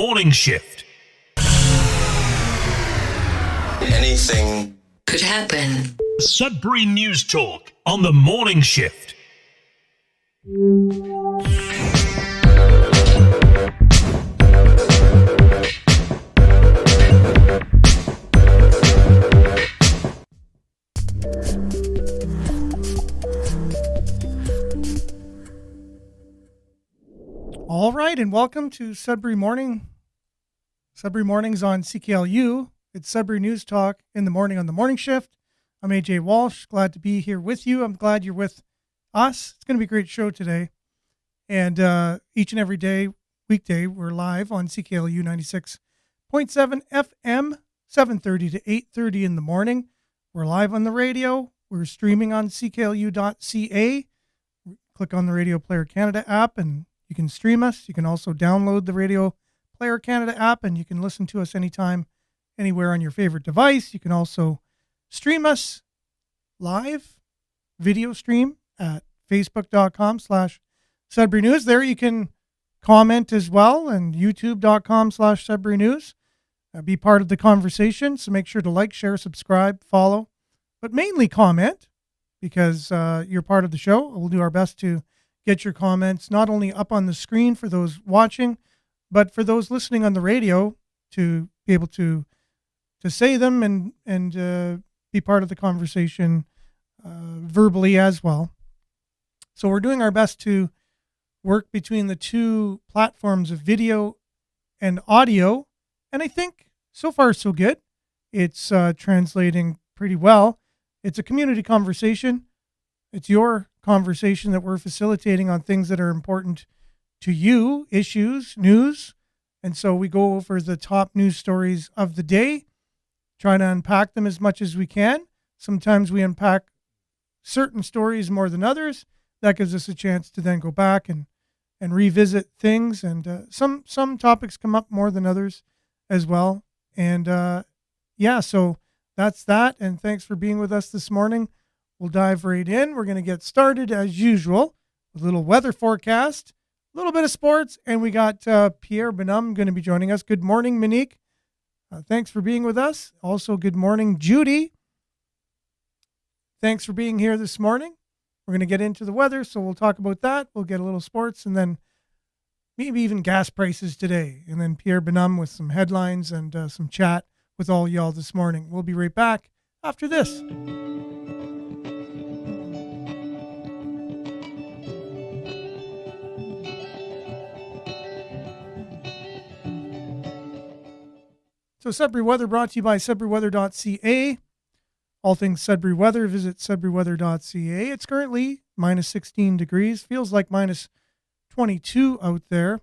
morning shift. Anything could happen. Sudbury News Talk on the morning shift. All right, and welcome to Sudbury Morning. Sudbury Mornings on CKLU. It's Sudbury News Talk in the morning on the morning shift. I'm AJ Walsh. Glad to be here with you. I'm glad you're with us. It's going to be a great show today. And each and every day, weekday, we're live on CKLU 96.7 FM, 7:30 to 8:30 in the morning. We're live on the radio. We're streaming on CKLU.ca. Click on the Radio Player Canada app and you can stream us. You can also download the Radio Player Canada app and you can listen to us anytime, anywhere on your favorite device. You can also stream us live, video stream at facebook.com/Sudbury News. There you can comment as well, and youtube.com/Sudbury News. Be part of the conversation. So make sure to like, share, subscribe, follow, but mainly comment because you're part of the show. We'll do our best to get your comments not only up on the screen for those watching, but for those listening on the radio to be able to say them and be part of the conversation verbally as well. So we're doing our best to work between the two platforms of video and audio, and I think so far so good. It's translating pretty well. It's a community conversation. It's your conversation that we're facilitating on things that are important to you, issues, news. And so we go over the top news stories of the day, try to unpack them as much as we can. Sometimes we unpack certain stories more than others. That gives us a chance to then go back and revisit things. And some topics come up more than others as well. And so that's that. And thanks for being with us this morning. We'll dive right in. We're going to get started as usual with a little weather forecast, a little bit of sports, and we got Pierre Bonhomme going to be joining us. Good morning, Monique. Thanks for being with us. Also, good morning, Judy. Thanks for being here this morning. We're going to get into the weather, so we'll talk about that. We'll get a little sports, and then maybe even gas prices today. And then Pierre Bonhomme with some headlines and some chat with all y'all this morning. We'll be right back after this. So Sudbury Weather brought to you by SudburyWeather.ca. All things Sudbury Weather, visit SudburyWeather.ca. It's currently minus 16 degrees. Feels like minus 22 out there.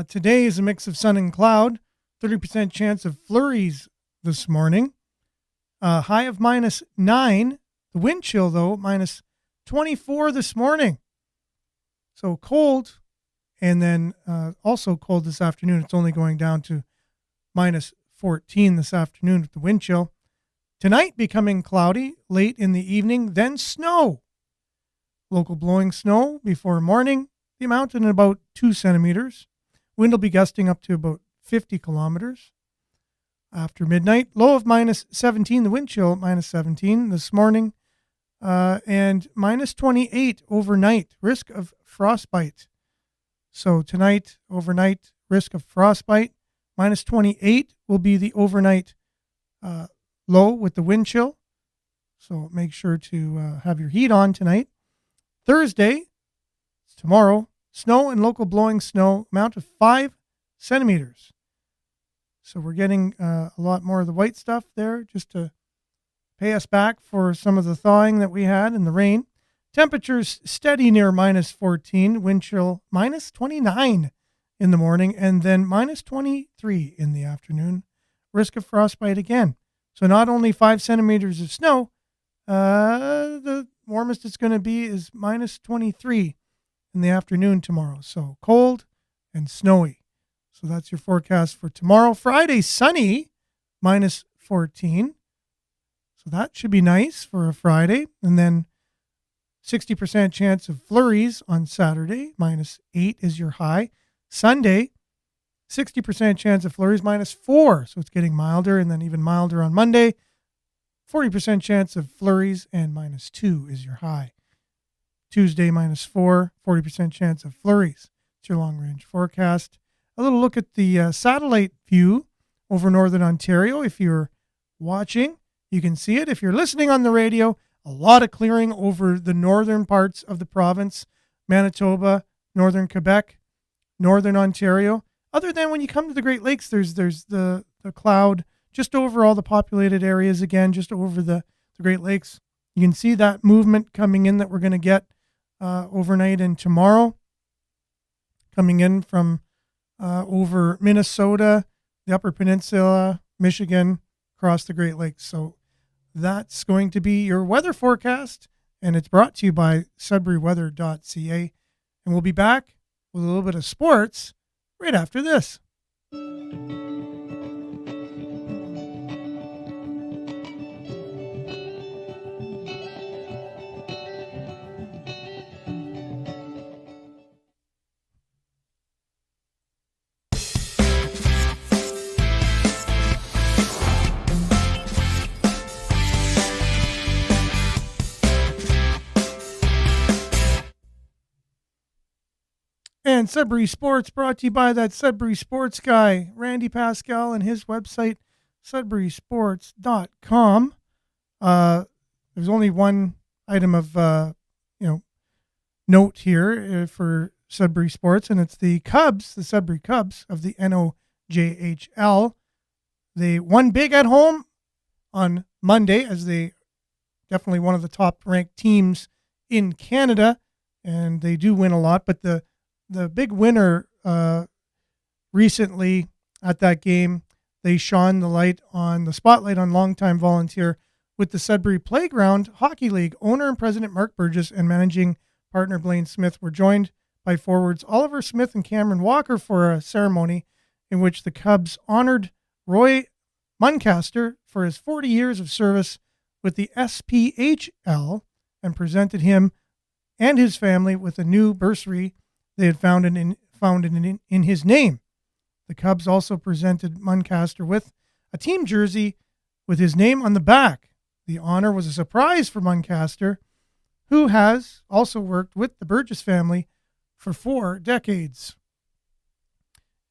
Today is a mix of sun and cloud. 30% chance of flurries this morning. High of minus 9. The wind chill, though, minus 24 this morning. So cold. And then also cold this afternoon. It's only going down to minus 14 this afternoon with the wind chill. Tonight becoming cloudy late in the evening, then snow. Local blowing snow before morning. The amount in about 2 centimeters. Wind will be gusting up to about 50 kilometers. After midnight, low of minus 17. The wind chill minus 17 this morning. And minus 28 overnight. Risk of frostbite. So tonight, overnight, risk of frostbite. Minus 28 will be the overnight low with the wind chill. So make sure to have your heat on tonight. Thursday, it's tomorrow, snow and local blowing snow, amount of 5 centimeters. So we're getting a lot more of the white stuff there just to pay us back for some of the thawing that we had in the rain. Temperatures steady near minus 14, wind chill minus 29. In the morning, and then minus 23 in the afternoon. Risk of frostbite again. So not only 5 centimeters of snow, the warmest it's going to be is minus 23 in the afternoon tomorrow. So cold and snowy. So that's your forecast for tomorrow. Friday, sunny, minus 14. So that should be nice for a Friday. And then 60% chance of flurries on Saturday, minus 8 is your high. Sunday, 60% chance of flurries, -4. So it's getting milder and then even milder on Monday. 40% chance of flurries and -2 is your high. Tuesday, -4, 40% chance of flurries. It's your long-range forecast. A little look at the satellite view over northern Ontario. If you're watching, you can see it. If you're listening on the radio, a lot of clearing over the northern parts of the province, Manitoba, northern Quebec, northern Ontario. Other than when you come to the Great Lakes, there's the cloud just over all the populated areas again, just over the Great Lakes. You can see that movement coming in that we're going to get overnight and tomorrow, coming in from over Minnesota, the Upper Peninsula, Michigan, across the Great Lakes. So that's going to be your weather forecast, and it's brought to you by sudburyweather.ca. And we'll be back with a little bit of sports right after this. And Sudbury Sports brought to you by that Sudbury Sports guy, Randy Pascal, and his website, sudburysports.com. There's only one item of note here for Sudbury Sports, and it's the Cubs, the Sudbury Cubs of the NOJHL. They won big at home on Monday, as they definitely one of the top-ranked teams in Canada, and they do win a lot, but the big winner recently at that game, they shone the spotlight on longtime volunteer with the Sudbury Playground Hockey League. Owner and President Mark Burgess and managing partner Blaine Smith were joined by forwards Oliver Smith and Cameron Walker for a ceremony in which the Cubs honored Roy Muncaster for his 40 years of service with the SPHL and presented him and his family with a new bursary they had found in his name. The Cubs also presented Muncaster with a team jersey with his name on the back. The honor was a surprise for Muncaster, who has also worked with the Burgess family for 4 decades.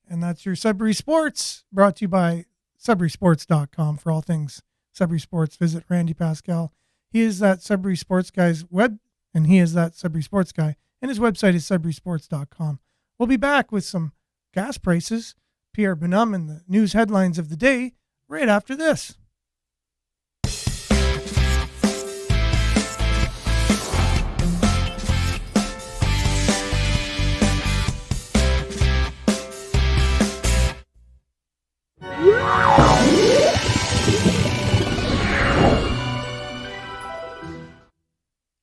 And that's your Sudbury Sports, brought to you by sudburysports.com. For all things Sudbury Sports, visit Randy Pascal. He is that Sudbury Sports guy's and he is that Sudbury Sports guy. And his website is sudburysports.com. We'll be back with some gas prices, Pierre Bonhomme, and the news headlines of the day right after this.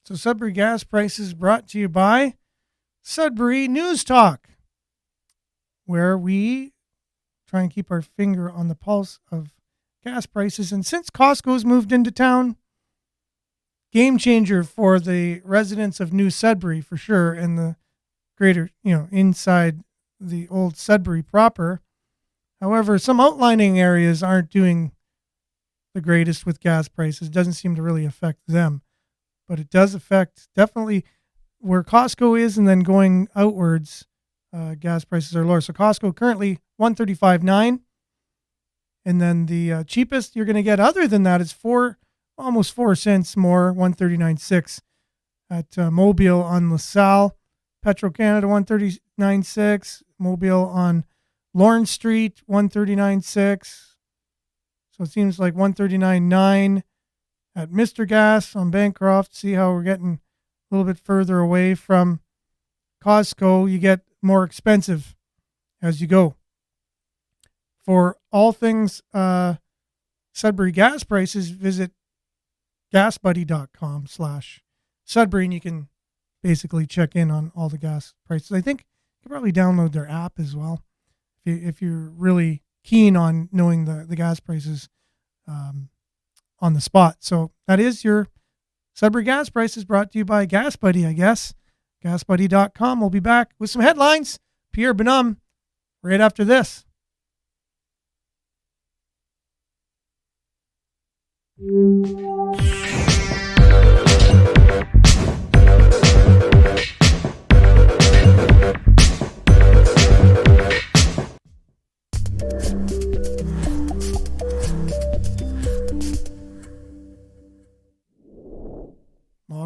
So Sudbury gas prices brought to you by Sudbury News Talk, where we try and keep our finger on the pulse of gas prices. And since Costco's moved into town, game changer for the residents of New Sudbury for sure, and the greater, inside the old Sudbury proper. However, some outlining areas aren't doing the greatest with gas prices. It doesn't seem to really affect them. But it does affect definitely where Costco is, and then going outwards, gas prices are lower. So Costco currently $1.35.9, and then the cheapest you're going to get other than that is almost 4 cents more, $1.39.6 at Mobile on LaSalle. Petro Canada $1.39.6, Mobile on Lawrence Street $1.39.6. So it seems like $1.39.9. At Mr. Gas on Bancroft. See how we're getting a little bit further away from Costco. You get more expensive as you go. For all things Sudbury gas prices, visit gasbuddy.com/Sudbury, and you can basically check in on all the gas prices. I think you can probably download their app as well if you're really keen on knowing the gas prices on the spot. So that is your Sudbury gas prices, brought to you by Gas Buddy, I guess. GasBuddy.com. We'll be back with some headlines. Pierre Bonhomme right after this. All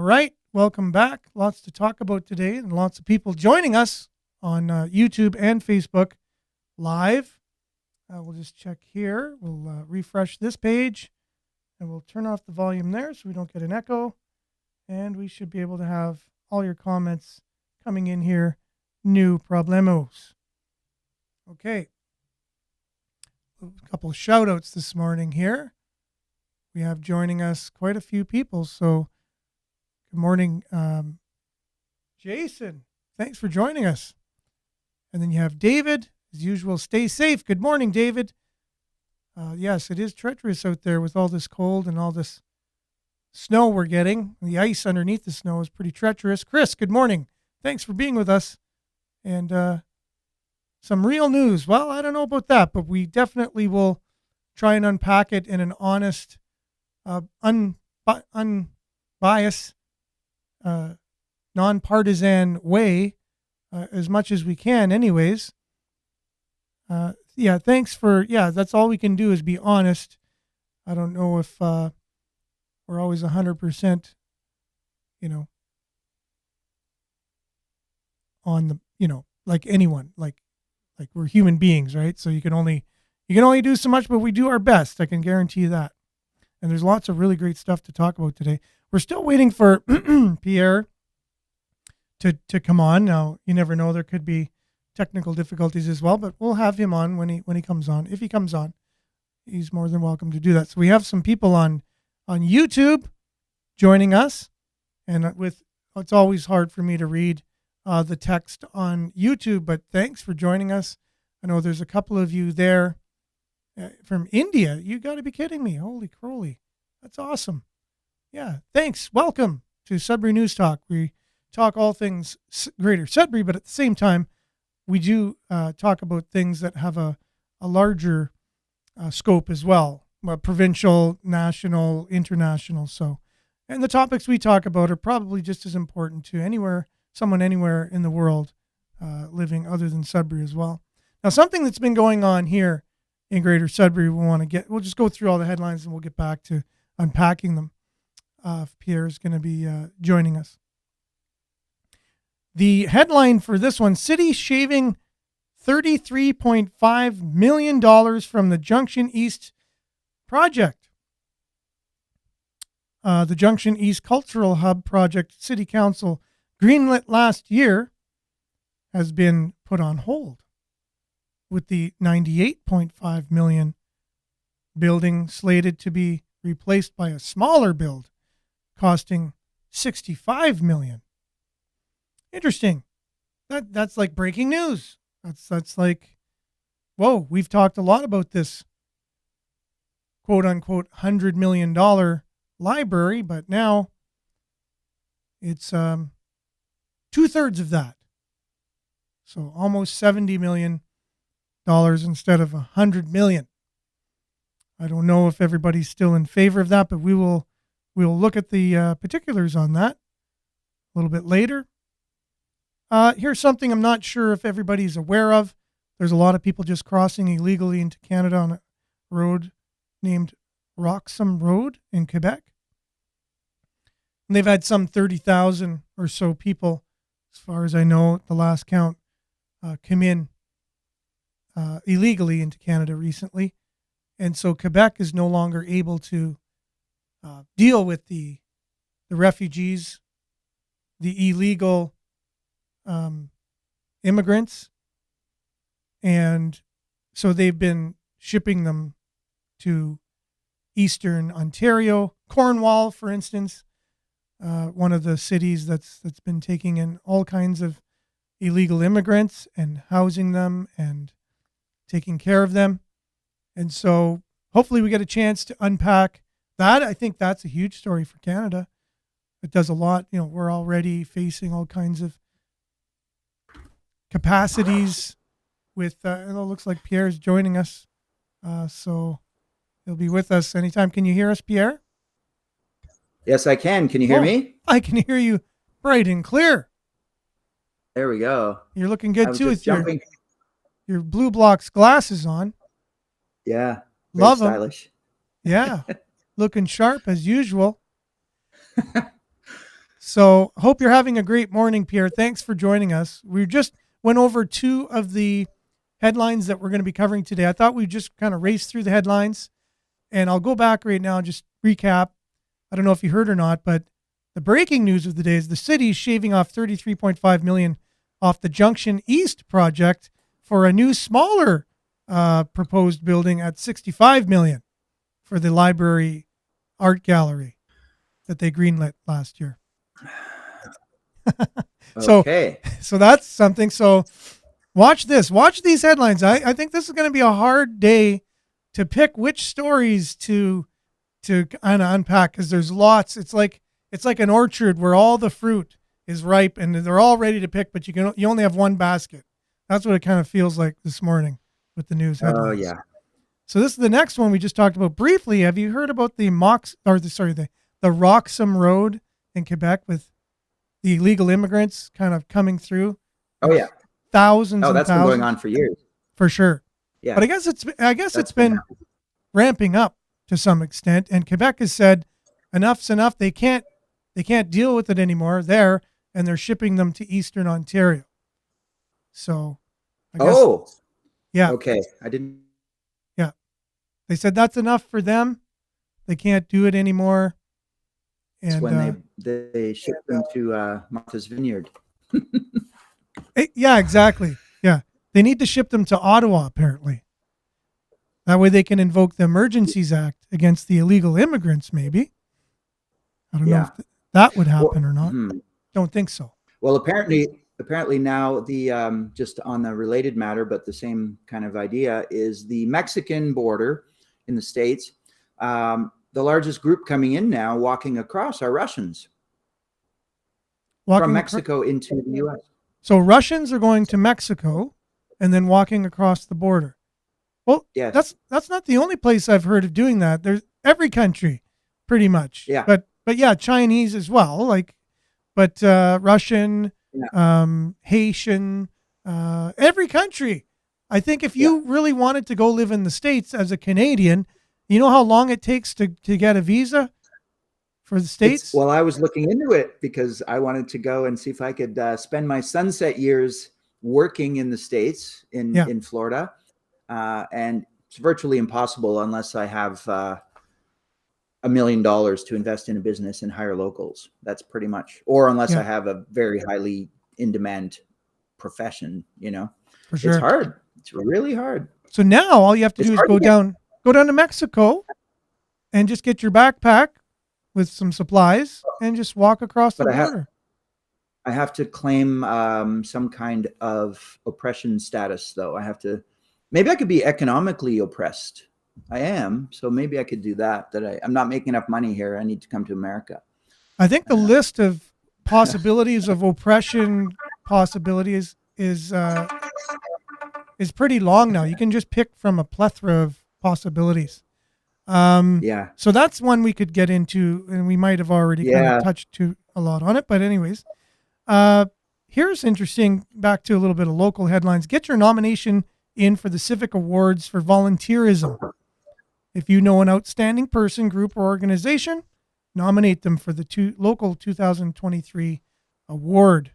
right, welcome back. Lots to talk about today and lots of people joining us on YouTube and Facebook live. We'll just check here. We'll refresh this page and we'll turn off the volume there so we don't get an echo. And we should be able to have all your comments coming in here. No problemos. Okay. A couple of shout outs this morning here. We have joining us quite a few people. So good morning, Jason. Thanks for joining us. And then you have David. As usual, stay safe. Good morning, David. Yes, it is treacherous out there with all this cold and all this snow we're getting. The ice underneath the snow is pretty treacherous. Chris, good morning. Thanks for being with us. And some real news. Well, I don't know about that, but we definitely will try and unpack it in an honest, unbiased, nonpartisan way as much as we can anyways. Thanks for, that's all we can do is be honest. I don't know if we're always 100%, on the, like anyone, like we're human beings, right? So you can only do so much, but we do our best. I can guarantee you that. And there's lots of really great stuff to talk about today. We're still waiting for Pierre to come on. Now, you never know, there could be technical difficulties as well, but we'll have him on when he comes on. If he comes on, he's more than welcome to do that. So we have some people on YouTube joining us, and it's always hard for me to read the text on YouTube, but thanks for joining us. I know there's a couple of you there from India. You got to be kidding me. Holy crowley. That's awesome. Yeah, thanks. Welcome to Sudbury News Talk. We talk all things Greater Sudbury, but at the same time, we do talk about things that have a larger scope as well, provincial, national, international. So, and the topics we talk about are probably just as important to someone anywhere in the world living other than Sudbury as well. Now, something that's been going on here in Greater Sudbury, we'll just go through all the headlines and we'll get back to unpacking them. Pierre is going to be joining us. The headline for this one, city shaving $33.5 million from the Junction East project. The Junction East Cultural Hub project City Council greenlit last year has been put on hold, with the $98.5 million building slated to be replaced by a smaller build costing $65 million. Interesting. That's like breaking news. That's like, whoa, we've talked a lot about this quote unquote $100 million library, but now it's 2/3 of that. So almost $70 million instead of $100 million. I don't know if everybody's still in favor of that, but we'll look at the particulars on that a little bit later. Here's something I'm not sure if everybody's aware of. There's a lot of people just crossing illegally into Canada on a road named Roxham Road in Quebec. And they've had some 30,000 or so people, as far as I know, at the last count, come in illegally into Canada recently. And so Quebec is no longer able to deal with the refugees, the illegal immigrants. And so they've been shipping them to Eastern Ontario, Cornwall, for instance, one of the cities that's been taking in all kinds of illegal immigrants and housing them and taking care of them. And so hopefully we get a chance to unpack that. I think that's a huge story for Canada. It does a lot. We're already facing all kinds of capacities with, it looks like Pierre's joining us. So he'll be with us anytime. Can you hear us, Pierre? Yes, I can. Can you hear me? I can hear you bright and clear. There we go. You're looking I good was too just with jumping. your Blue Blocks glasses on. Yeah, very Love them. stylish. Yeah, looking sharp as usual. So, hope you're having a great morning, Pierre. Thanks for joining us. We just went over two of the headlines that we're going to be covering today. I thought we'd just kind of race through the headlines, and I'll go back right now and just recap. I don't know if you heard or not, but the breaking news of the day is the city's shaving off $33.5 million off the Junction East project for a new, smaller proposed building at $65 million for the library art gallery that they greenlit last year. Okay. So that's something. So watch this. Watch these headlines. I think this is going to be a hard day to pick which stories to kind of unpack, because there's lots. It's like an orchard where all the fruit is ripe and they're all ready to pick, but you only have one basket. That's what it kind of feels like this morning with the news headlines. Oh yeah. So this is the next one we just talked about briefly. Have you heard about the Roxham Road in Quebec with the illegal immigrants kind of coming through? Oh yeah. Thousands. Oh, that's and been thousands. going on for years. For sure. Yeah. But I guess it's been ramping up to some extent, and Quebec has said enough's enough. They can't deal with it anymore there, and they're shipping them to Eastern Ontario. So I guess, yeah. Okay. I didn't. Yeah. They said that's enough for them. They can't do it anymore. It's And when they ship them to Martha's Vineyard. yeah, exactly. Yeah. They need to ship them to Ottawa, apparently. That way they can invoke the Emergencies Act against the illegal immigrants, maybe. I don't know if that would happen or not. Don't think so. Well, apparently now the just on the related matter, but the same kind of idea, is the Mexican border in the States. The largest group coming in now, walking across, are Russians from Mexico into the U.S. So Russians are going to Mexico and then walking across the border. Well, yes. That's not the only place I've heard of doing that. There's every country, pretty much. Yeah. But yeah, Chinese as well. But Russian, Haitian, every country. I think if you really wanted to go live in the States as a Canadian, you know how long it takes to get a visa for the States? Well, I was looking into it because I wanted to go and see if I could spend my sunset years working in the States in Florida. And it's virtually impossible unless I have $1 million to invest in a business and hire locals. That's pretty much, or unless I have a very highly in demand profession, For sure. It's hard. It's really hard. So now all you have to do is go down to Mexico and just get your backpack with some supplies and just walk across the border. I have to claim some kind of oppression status, though. Maybe I could be economically oppressed. I am, so maybe I could do that. I'm not making enough money here. I need to come to America. I think the list of possibilities of oppression possibilities is pretty long now. You can just pick from a plethora of possibilities. So that's one we could get into, and we might have already kind of touched to a lot on it. But anyways, here's interesting. Back to a little bit of local headlines. Get your nomination in for the Civic Awards for volunteerism. If you know an outstanding person, group, or organization, nominate them for the local 2023 award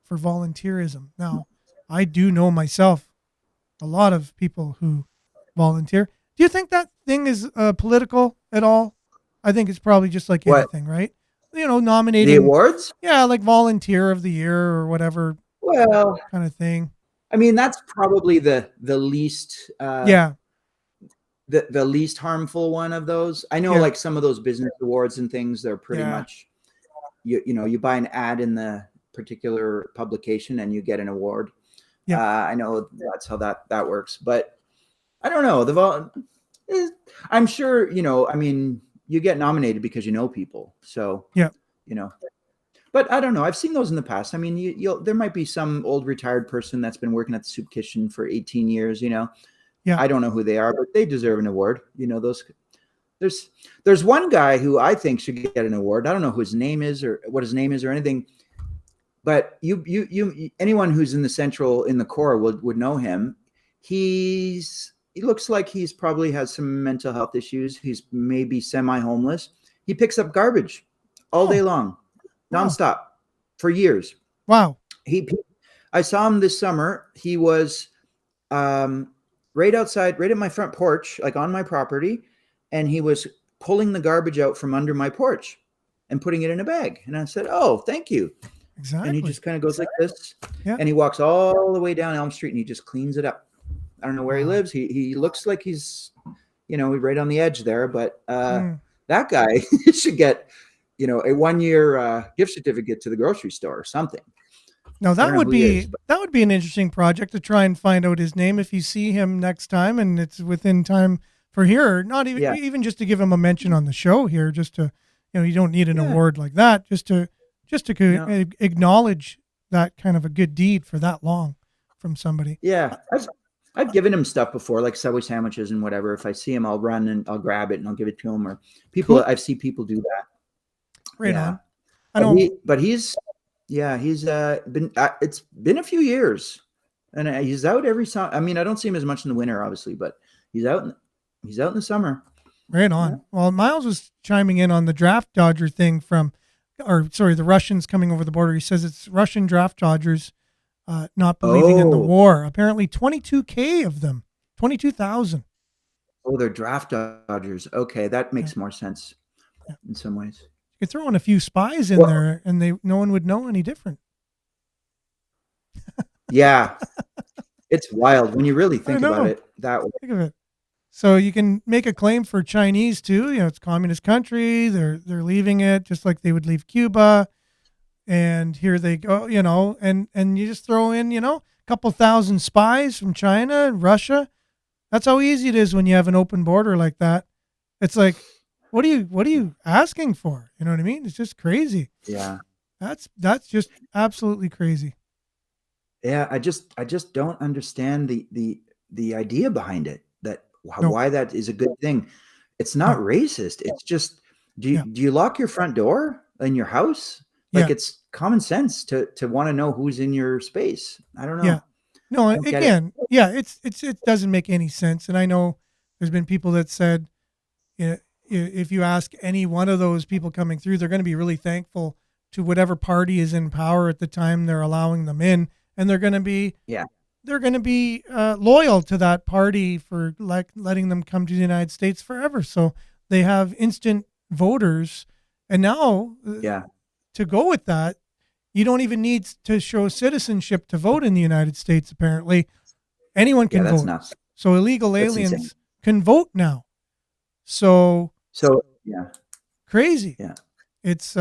for volunteerism. Now, I do know myself a lot of people who volunteer. Do you think that thing is political at all? I think it's probably just like anything, right? Nominating the awards. Yeah, like volunteer of the year or whatever. Well, kind of thing. I mean, that's probably the least the least harmful one of those. I know like some of those business awards and things, they're pretty much you buy an ad in the particular publication and you get an award. I know that's how that works, but I don't know. I'm sure, I mean, you get nominated because you know people. So, but I don't know. I've seen those in the past. I mean, there might be some old retired person that's been working at the soup kitchen for 18 years, I don't know who they are, but they deserve an award. There's one guy who I think should get an award. I don't know who his name is or what his name is or anything, but you anyone who's in the core would know him. He looks like he's probably has some mental health issues. He's maybe semi-homeless. He picks up garbage all day long, nonstop, for years. Wow. I saw him this summer. He was right outside, right at my front porch, like on my property, and he was pulling the garbage out from under my porch and putting it in a bag. And I said, "Oh, thank you." Exactly. And he just kind of goes like this, yeah. And he walks all the way down Elm Street and he just cleans it up. I don't know where he lives. He looks like he's, right on the edge there, but that guy should get, a 1-year gift certificate to the grocery store or something. Now that would be an interesting project to try and find out his name if you see him next time and it's within time for here, not even just to give him a mention on the show here, just to, you don't need an award like that, just to acknowledge that kind of a good deed for that long from somebody. Yeah. I've given him stuff before, like Subway sandwiches and whatever. If I see him, I'll run and I'll grab it and I'll give it to him. Or I've seen people do that. Right on. He's been. It's been a few years, and he's out every summer. I mean, I don't see him as much in the winter, obviously, but he's out in the summer. Right on. Yeah. Well, Miles was chiming in on the draft dodger thing the Russians coming over the border. He says it's Russian draft dodgers. Not believing in the war. Apparently 22K of them, 22,000. Oh, they're draft dodgers. Okay, that makes more sense in some ways. You could throw in a few spies in there and no one would know any different. Yeah. It's wild when you really think about it that way. Think of it. So you can make a claim for Chinese too. It's a communist country. They're leaving it just like they would leave Cuba. And here they go, and you just throw in, a couple thousand spies from China and Russia. That's how easy it is when you have an open border like that. It's like, what are you asking for? You know what I mean? It's just crazy. Yeah. That's just absolutely crazy. Yeah. I just don't understand the idea behind it, why that is a good thing. It's not racist. It's just, do you lock your front door in your house? Like it's common sense to want to know who's in your space. I don't know. Yeah. No, again, it doesn't make any sense. And I know there's been people that said, if you ask any one of those people coming through, they're going to be really thankful to whatever party is in power at the time they're allowing them in, and they're going to be loyal to that party for letting them come to the United States forever. So they have instant voters, and now to go with that, you don't even need to show citizenship to vote in the United States. Apparently, anyone can vote. Nuts. So illegal aliens can vote now. So crazy. Yeah, it's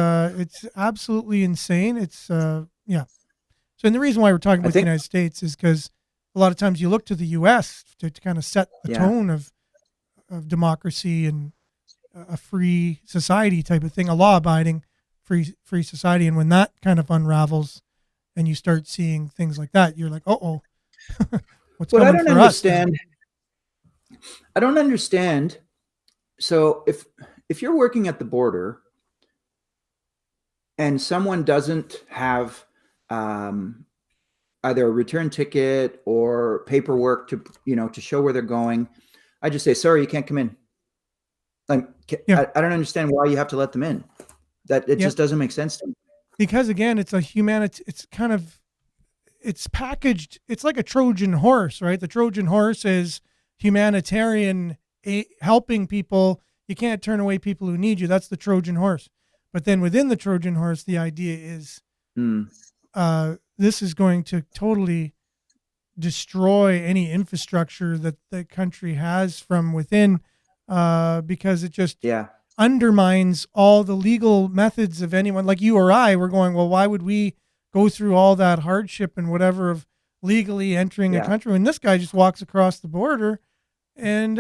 absolutely insane. It's So, and the reason why we're talking about the United States is because a lot of times you look to the U.S. to kind of set the tone of democracy and a free society type of thing, a law-abiding free society. And when that kind of unravels and you start seeing things like that, you're like, what's coming for us? I don't understand. So if you're working at the border and someone doesn't have either a return ticket or paperwork to show where they're going, I just say, sorry, you can't come in. I don't understand why you have to let them in. That it just doesn't make sense to me. Because again, it's it's packaged. It's like a Trojan horse, right? The Trojan horse is humanitarian, helping people. You can't turn away people who need you. That's the Trojan horse. But then within the Trojan horse, the idea is this is going to totally destroy any infrastructure that the country has from within, because it just undermines all the legal methods of anyone like you or I. We're going, well, why would we go through all that hardship and whatever of legally entering a country when this guy just walks across the border and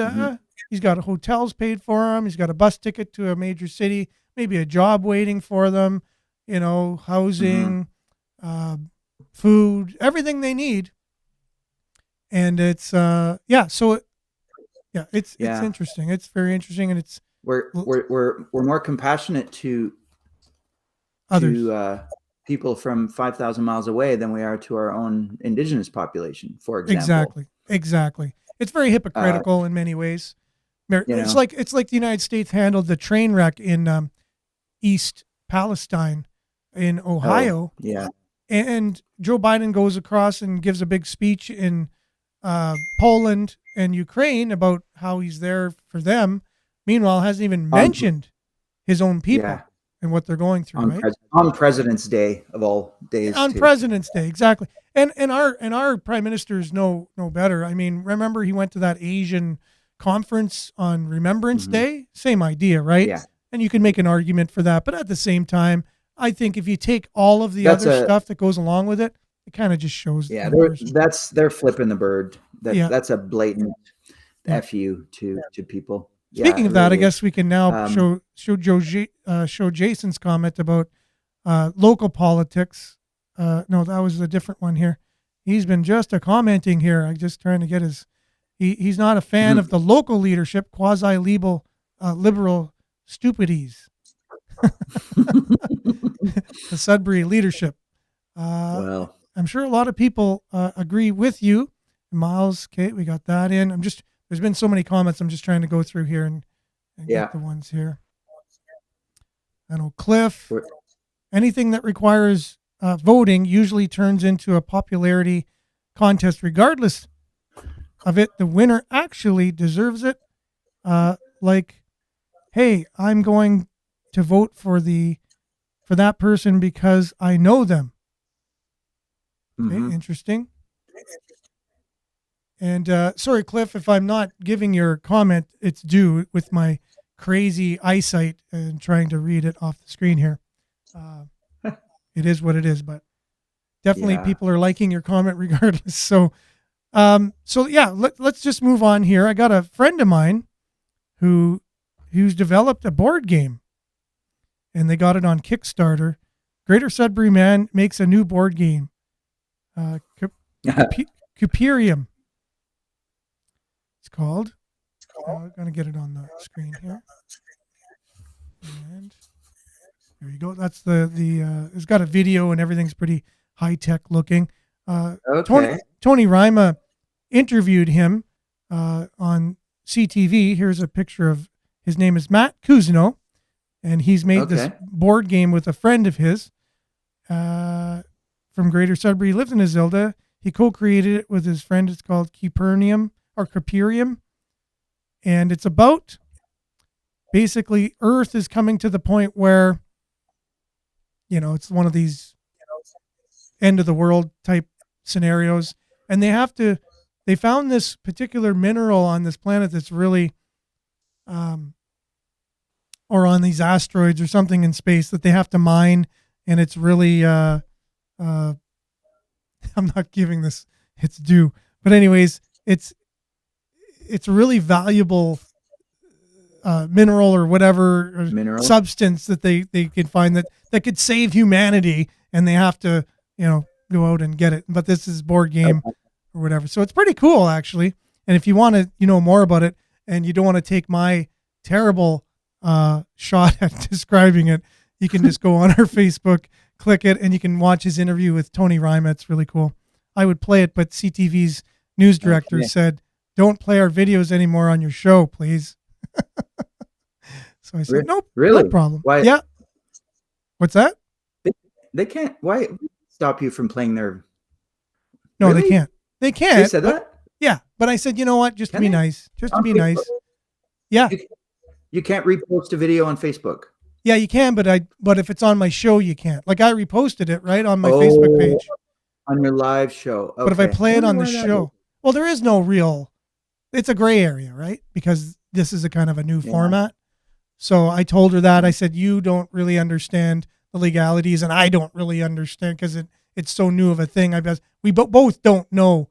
he's got hotels paid for him. He's got a bus ticket to a major city, maybe a job waiting for them, housing, food, everything they need. And it's, it's interesting. It's very interesting. And we're more compassionate to others, to people from 5,000 miles away than we are to our own indigenous population, for example. Exactly. It's very hypocritical in many ways. It's like the United States handled the train wreck in East Palestine in Ohio. Yeah. And Joe Biden goes across and gives a big speech in Poland and Ukraine about how he's there for them. Meanwhile, hasn't even mentioned his own people and what they're going through, on President's Day of all days. On President's Day, exactly. And our prime ministers know better. I mean, remember he went to that Asian conference on Remembrance Day? Same idea, right? Yeah. And you can make an argument for that, but at the same time, I think if you take all of the other stuff that goes along with it, it kind of just shows. Yeah, they're flipping the bird. That's a blatant FU to people. Speaking of that, I guess we can now show Jason's comment about local politics. No, that was a different one here. He's been just commenting here. I'm just trying to get his. He's not a fan of the local leadership, quasi-liberal stupidities. The Sudbury leadership. Well, I'm sure a lot of people agree with you, Miles. Okay, we got that in. There's been so many comments. I'm just trying to go through here and get the ones here. I know Cliff. Anything that requires voting usually turns into a popularity contest, regardless of it. The winner actually deserves it. Like, hey, I'm going to vote for that person because I know them. Okay, interesting. And sorry, Cliff, if I'm not giving your comment, it's due with my crazy eyesight and trying to read it off the screen here. It is what it is, but definitely people are liking your comment regardless. So let's just move on here. I got a friend of mine who's developed a board game, and they got it on Kickstarter. Greater Sudbury man makes a new board game. Cuperium. It's called. I'm going to get it on the screen here. And there you go. That's it's got a video and everything's pretty high tech looking. Okay. Tony Rima interviewed him on CTV. Here's a picture of his name is Matt Cousineau, and he's made this board game with a friend of his from Greater Sudbury. He lives in Isilda. He co-created it with his friend. It's called Cuperium, and it's about basically Earth is coming to the point where, it's one of these end of the world type scenarios, and they found this particular mineral on this planet that's really, or on these asteroids or something in space that they have to mine, and it's really, I'm not giving this its due, but anyways, it's a really valuable mineral or whatever substance that they could find that could save humanity, and they have to go out and get it. But this is board game or whatever, so it's pretty cool actually. And if you want to know more about it, and you don't want to take my terrible shot at describing it, you can just go on our Facebook, click it, and you can watch his interview with Tony Rima. It's really cool. I would play it, but CTV's news director said, "Don't play our videos anymore on your show, please." So I said, "Nope, really? No problem." Why? Yeah. What's that? They can't. Why stop you from playing their? No, really? They can't. They can't. They said that? Yeah, but I said, you know what? Just to be nice. Yeah. You can't repost a video on Facebook. Yeah, you can, but if it's on my show, you can't. Like, I reposted it right on my Facebook page. On your live show. Okay. But if I play it on the show, well, there is no real. It's a gray area, right? Because this is a kind of a new format. So I told her that. I said, you don't really understand the legalities, and I don't really understand because it's so new of a thing. I guess we both don't know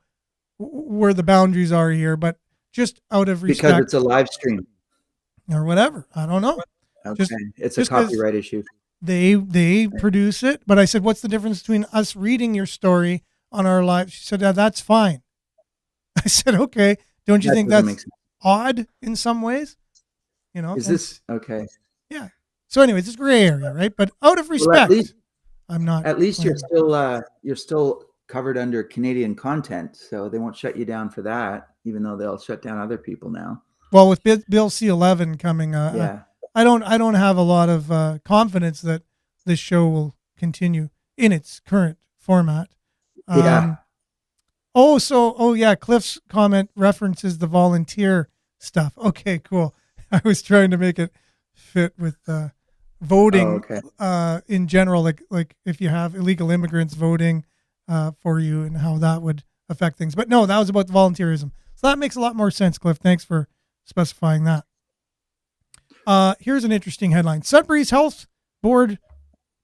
where the boundaries are here, but just out of respect. Because it's a live stream. Or whatever. I don't know. Okay. It's a copyright issue. They produce it, but I said, what's the difference between us reading your story on our live? She said, that's fine. I said, okay. Don't you think that's odd in some ways? Is this okay? Yeah. So anyways, it's gray area, right? But out of respect, I'm not. At least you're still covered under Canadian content, so they won't shut you down for that, even though they'll shut down other people now. Well, with Bill C-11 coming, I don't have a lot of confidence that this show will continue in its current format. Cliff's comment references the volunteer stuff. Okay, cool. I was trying to make it fit with voting in general, like if you have illegal immigrants voting for you and how that would affect things. But no, that was about the volunteerism. So that makes a lot more sense, Cliff. Thanks for specifying that. Here's an interesting headline. Sudbury's Health Board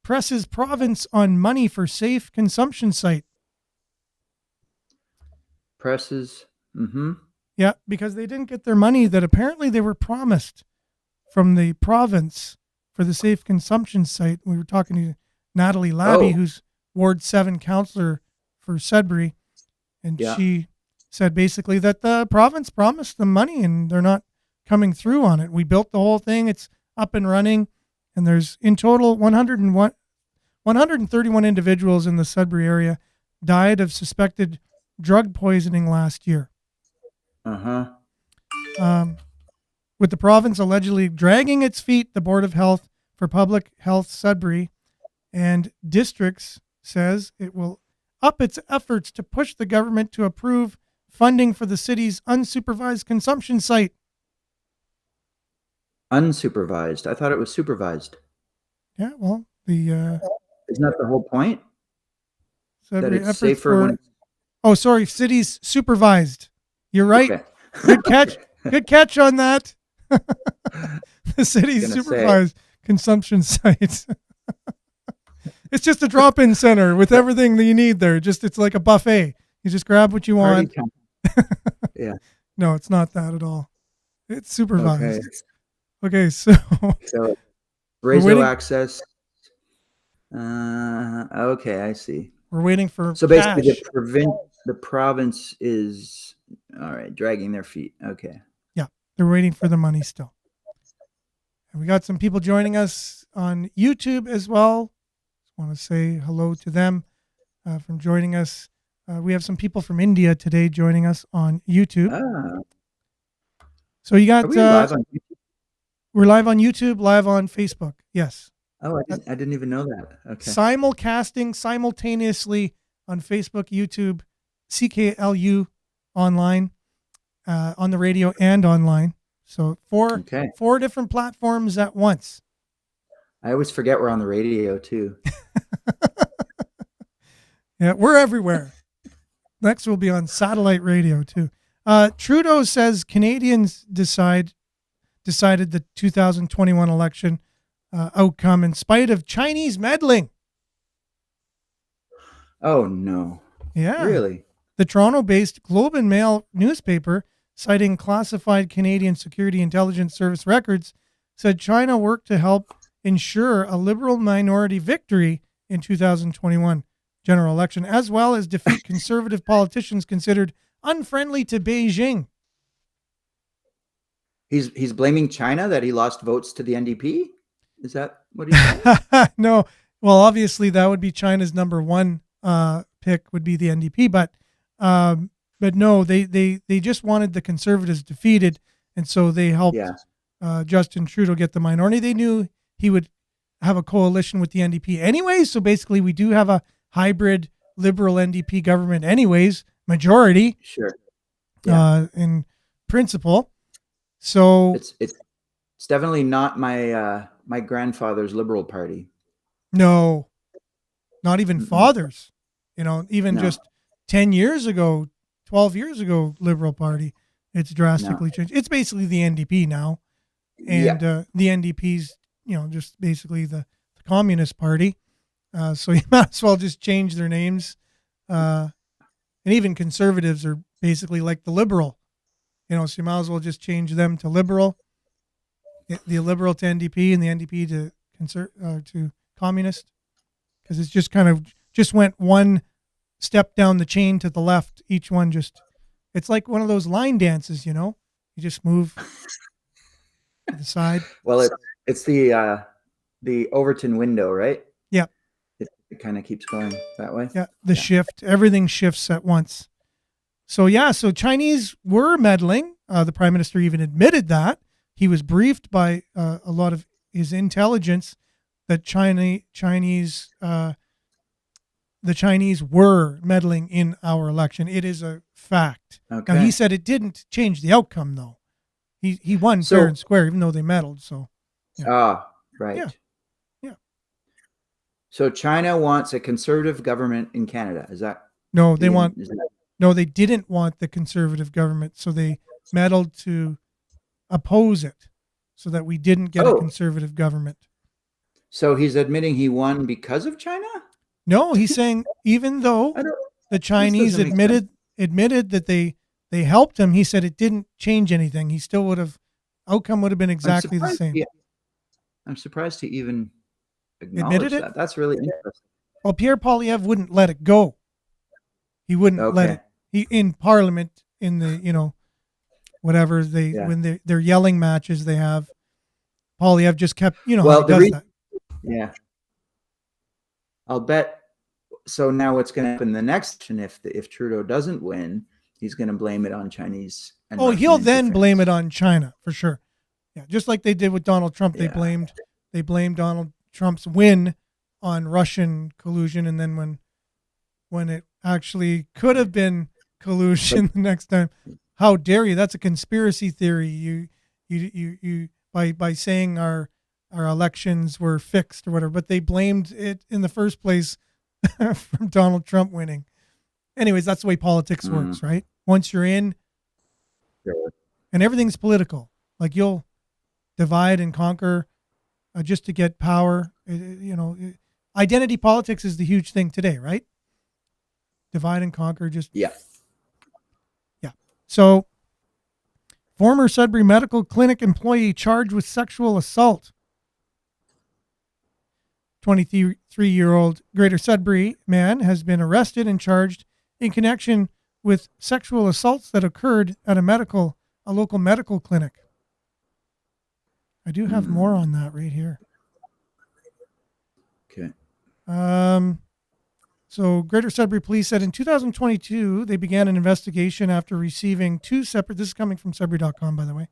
presses province on money for safe consumption site. Presses. Mm-hmm. Yeah, because they didn't get their money that apparently they were promised from the province for the safe consumption site. We were talking to Natalie Labby, who's Ward 7 counselor for Sudbury, and she said basically that the province promised them money and they're not coming through on it. We built the whole thing. It's up and running, and there's in total 131 individuals in the Sudbury area died of suspected drug poisoning last year. With the province allegedly dragging its feet, the Board of Health for Public Health Sudbury and districts says it will up its efforts to push the government to approve funding for the city's unsupervised consumption site. Unsupervised? I thought it was supervised. Yeah, well, isn't that the whole point? Sudbury that it's safer cities supervised. You're right. Okay. Good catch. Good catch on that. The city's supervised consumption sites. It's just a drop-in center with everything that you need there. It's like a buffet. You just grab what you want. Yeah. No, it's not that at all. It's supervised. Okay, so Brazo access. Okay, I see. We're waiting for basically the province is all right, dragging their feet. Okay. Yeah, they're waiting for the money still. And we got some people joining us on YouTube as well. Just want to say hello to them from joining us. We have some people from India today joining us on YouTube. So you got. Are we live on YouTube? We're live on YouTube, live on Facebook. Yes. Oh, I didn't even know that. Okay. Simulcasting simultaneously on Facebook, YouTube, CKLU online, on the radio and online. So four different platforms at once. I always forget we're on the radio too. Yeah, we're everywhere. Next we'll be on satellite radio too. Trudeau says Canadians decided the 2021 election outcome in spite of Chinese meddling. Oh no. Yeah. Really? The Toronto-based Globe and Mail newspaper, citing classified Canadian Security Intelligence Service records, said China worked to help ensure a Liberal minority victory in 2021 general election, as well as defeat conservative politicians considered unfriendly to Beijing. He's blaming China that he lost votes to the NDP? Is that what he's saying? No. Well, obviously that would be China's number one pick would be the NDP, but no, they just wanted the conservatives defeated, and so they helped Justin Trudeau get the minority. They knew he would have a coalition with the NDP anyway, so basically we do have a hybrid Liberal NDP government anyways, majority. Sure. In principle. So it's definitely not my grandfather's Liberal Party. No, not even fathers. Even just 10 years ago, 12 years ago, Liberal Party, it's drastically changed. It's basically the NDP now. And the NDP's, just basically the Communist Party. So you might as well just change their names. And even conservatives are basically like the Liberal. So you might as well just change them to Liberal. The Liberal to NDP and the NDP to Communist. Because it's just just went one step down the chain to the left. Each one it's like one of those line dances, you just move. to the side. Well, it's the Overton window, right? Yeah. It kind of keeps going that way. Yeah. The shift, everything shifts at once. So Chinese were meddling. The prime minister even admitted that. He was briefed by a lot of his intelligence that the Chinese were meddling in our election. It is a fact. Okay. Now, he said it didn't change the outcome, though. He won fair and square, even though they meddled. So. Yeah. Right. Yeah. So China wants a conservative government in Canada. Is that? No, No, they didn't want the conservative government, so they meddled to oppose it, so that we didn't get a conservative government. So he's admitting he won because of China? No, he's saying even though the Chinese admitted that they helped him, he said it didn't change anything. He still outcome would have been exactly the same. I'm surprised he even acknowledged that. That's really interesting. Well, Pierre Poilievre wouldn't let it go. He wouldn't let it. He in Parliament in the whatever when they're yelling matches they have. Poilievre just kept how he does that. Yeah. I'll bet. So now what's going to happen in the next election if Trudeau doesn't win, he's going to blame it on Chinese. And Russian he'll then blame it on China for sure. Yeah, just like they did with Donald Trump, they blamed Donald Trump's win on Russian collusion, and then when it actually could have been collusion the next time, how dare you? That's a conspiracy theory. You by saying our elections were fixed or whatever, but they blamed it in the first place from Donald Trump winning. Anyways, that's the way politics works, right? Once you're in, and everything's political, like you'll divide and conquer just to get power. Identity politics is the huge thing today, right? Divide and conquer, Yeah. So, former Sudbury Medical Clinic employee charged with sexual assault. 23-year-old Greater Sudbury man has been arrested and charged in connection with sexual assaults that occurred at a local medical clinic. I do have more on that right here. Okay. So Greater Sudbury Police said in 2022, they began an investigation after receiving this is coming from Sudbury.com, by the way,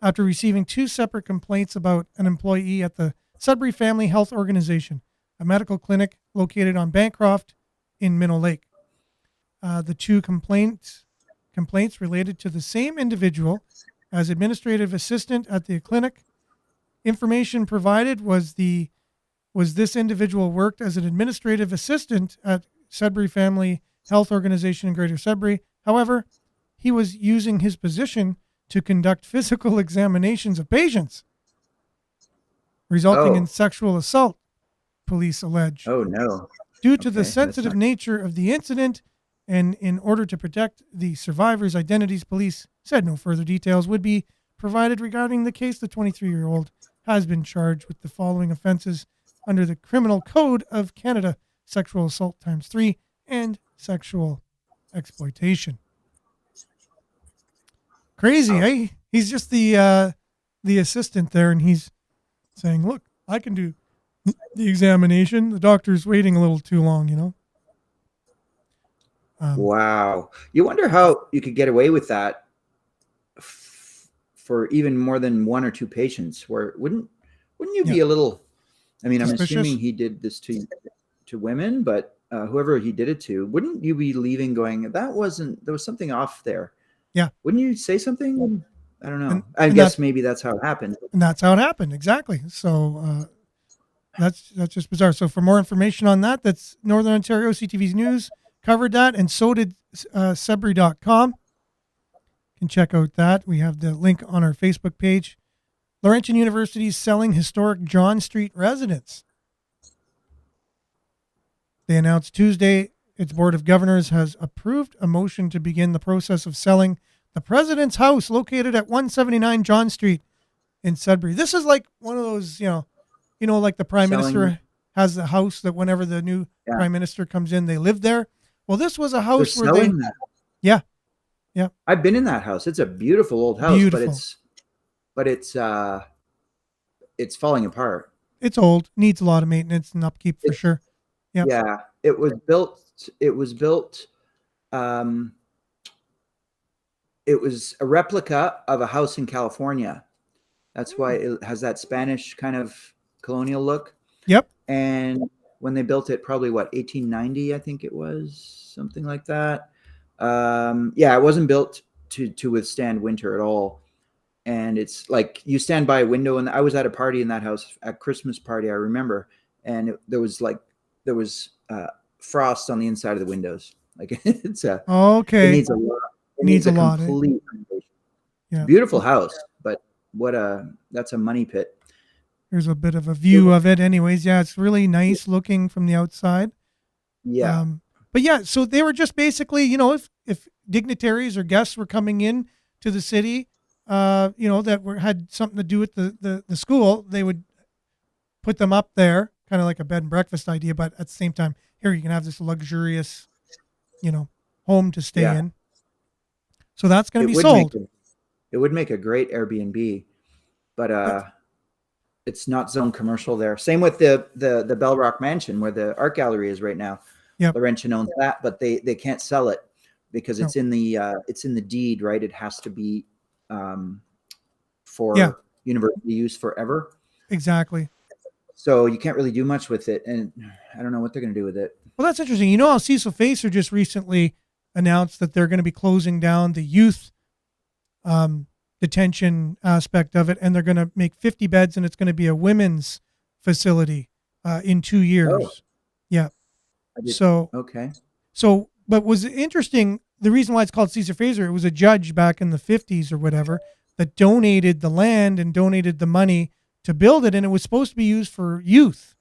after receiving 2 separate complaints about an employee at the Sudbury Family Health Organization, a medical clinic located on Bancroft in Minnow Lake. The 2 complaints related to the same individual as administrative assistant at the clinic. Information provided was this individual worked as an administrative assistant at Sudbury Family Health Organization in Greater Sudbury. However, he was using his position to conduct physical examinations of patients, resulting in sexual assault, police allege. Oh, no. Due to the sensitive nature of the incident, and in order to protect the survivors' identities, police said no further details would be provided regarding the case. The 23-year-old has been charged with the following offenses under the Criminal Code of Canada: sexual assault ×3 and sexual exploitation. Crazy, eh? He's just the assistant there, and he's saying, look, I can do the examination. The doctor's waiting a little too long, Wow. You wonder how you could get away with that for even more than 1 or 2 patients. Where wouldn't you be a little? I mean, suspicious? I'm assuming he did this to women, but whoever he did it to, wouldn't you be leaving going, there was something off there? Yeah. Wouldn't you say something? I don't know. I guess maybe that's how it happened. And that's how it happened. Exactly. So that's just bizarre. So for more information on that, that's Northern Ontario CTV's news covered that, and so did Sudbury.com. You can check out that. We have the link on our Facebook page. Laurentian University is selling historic John Street residence. They announced Tuesday its Board of Governors has approved a motion to begin the process of selling the President's House located at 179 John Street in Sudbury. This is like one of those, like the Prime Minister has the house that whenever the new Prime Minister comes in, they live there. Well, this was a house where they... That. Yeah. Yeah. I've been in that house. It's a beautiful old house, but it's it's falling apart. It's old, needs a lot of maintenance and upkeep for sure. Yep. Yeah, it was built. It was built. Um, it was a replica of a house in California. That's why it has that Spanish kind of colonial look. Yep. And when they built it, probably 1890, I think it was, something like that. Yeah, it wasn't built to withstand winter at all. And it's like you stand by a window, and I was at a party in that house, a Christmas party, I remember, and there was frost on the inside of the windows. Like it's a okay. It needs a lot. It needs a lot. Complete renovation. Yeah. Beautiful house, but that's a money pit. There's a bit of a view of it, anyways. Yeah, it's really nice looking from the outside. Yeah. But yeah, so they were just basically, if dignitaries or guests were coming in to the city, that had something to do with the school, they would put them up there, kind of like a bed and breakfast idea. But at the same time, here you can have this luxurious, home to stay in. So that's going to be sold. It would make a great Airbnb, but it's not zone commercial there. Same with the Bell Rock Mansion where the art gallery is right now. Yep. Laurentian owns that, but they can't sell it because it's in the deed, right? It has to be for university use forever. Exactly. So you can't really do much with it, and I don't know what they're going to do with it. Well, that's interesting. You know how Cecil Facer just recently announced that they're going to be closing down the youth detention aspect of it, and they're going to make 50 beds, and it's going to be a women's facility in 2 years. Oh. Yeah. Okay. So, but was interesting, the reason why it's called Cecil Facer, it was a judge back in the 50s or whatever that donated the land and donated the money to build it, and it was supposed to be used for youth.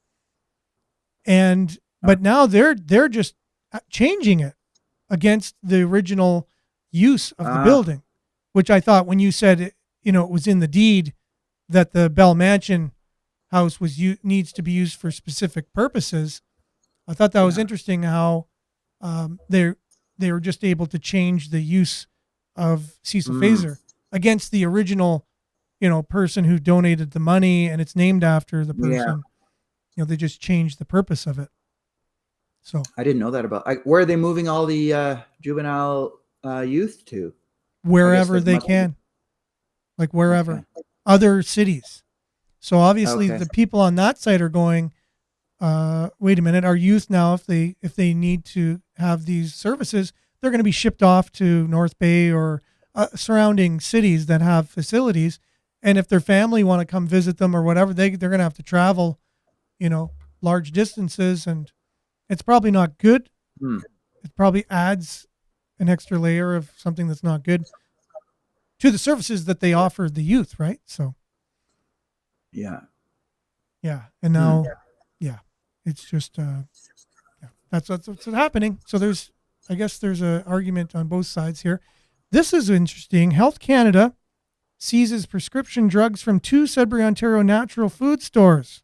But now they're just changing it against the original use of the building, which I thought when you said it was in the deed that the Bell Mansion house needs to be used for specific purposes. I thought that was interesting how they were just able to change the use of Cecil Facer against the original person who donated the money, and it's named after the person. They just changed the purpose of it. So I didn't know that where are they moving all the juvenile youth to? Wherever they can, like wherever, other cities. So obviously the people on that side are going, wait a minute, our youth now, if they need to have these services, they're going to be shipped off to North Bay or surrounding cities that have facilities. And if their family want to come visit them or whatever, they're going to have to travel, large distances, and it's probably not good. It probably adds an extra layer of something that's not good to the services that they offer the youth, right? So, yeah. And now, it's just, that's what's happening. So I guess there's an argument on both sides here. This is interesting. Health Canada seizes prescription drugs from 2 Sudbury, Ontario natural food stores.